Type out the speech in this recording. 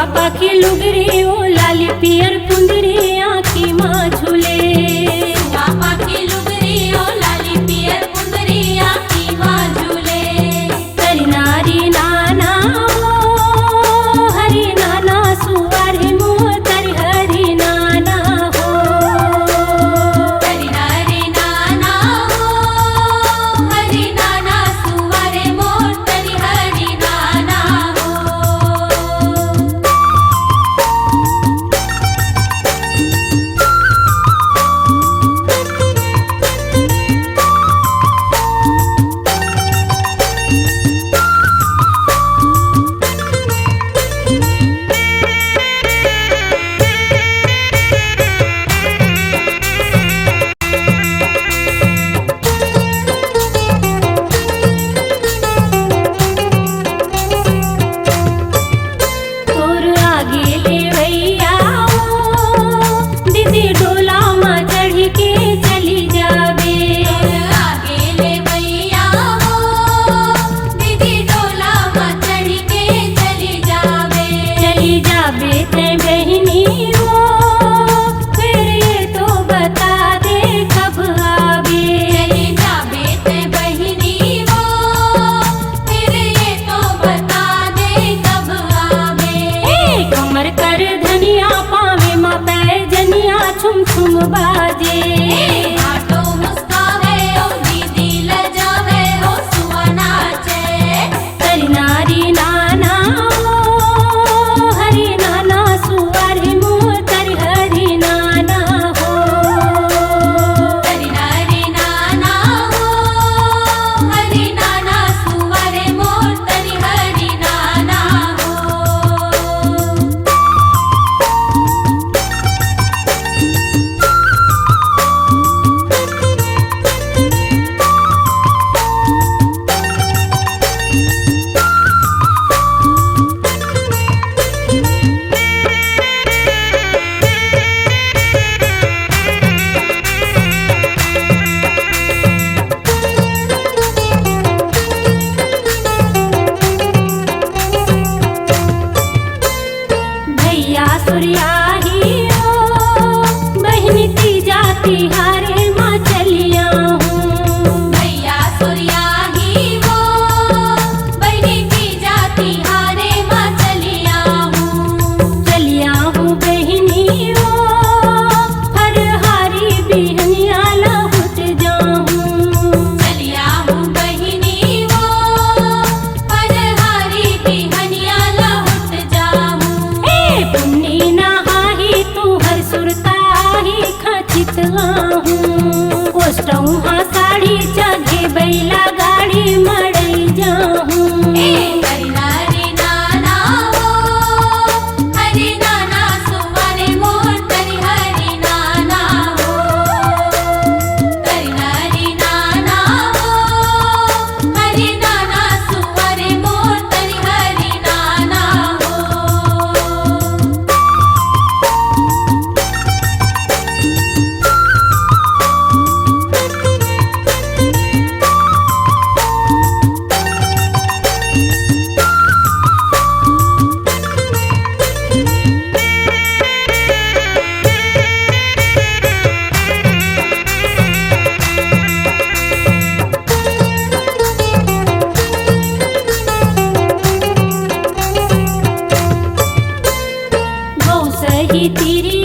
पाखी लुगरी ओ लाली पियर पुंदरी आँखी माँ झूले। पाखी लुगरी ओ लाली पियर पुंदरी आँखी माँ झूले। हरि नारी नाना हो हरि नाना सुवारे मोतर हरि नाना हो। हरि नारी नाना हो हरि नाना सुवारे मोतर हरि नाना हो। तोर आगे ले भैया ओ दीदी डोला माँ चढ़ के चली जावे। आगे ले भैया हो दीदी डोला माँ चढ़ के चली जावे। चली जावे ते बहनी हो फिर ये तो बता दे कब आवे। चली जावे ते बहिनी वो फिर ये तो बता दे कब आवे। कमर कर धनिया पावे माँ पैजनिया छुम छुम बाजे। आटो मुस्कावे ओ दीदी लजावे हो सुआ नाचे। हरि नारी नाना हो हरि नाना सुवारे मोतर हरि नाना हो। हरि नारी नाना हो हरि नाना सुवारे मोतर हरि नाना हो। भैया सुरियाही हो बहनी ती जाती हारे माँ चलिया हूँ। भैया सुरियाही वो बहनी की जाती हारे माँ चलिया हूँ। चलिया हूँ बहनी हो हर हारी बिहनिया लहुट जाऊँ। चलिया हूँ बहिनी वो हर हारी बिहनिया लहुट जाऊँ। पुन्नी नहाही तू हर सुरताही खचित आहूँ। कोष्टऊ हाँ साड़ी चघे बैला गाड़ी मड़ई जाहूँ। हरि नारी नाना हो हरि नाना सुवारे मोतर हरि नाना हो। हरि नारी नाना हो हरि नाना सुवारे मोतर हरि नाना हो। गौ सही तेरी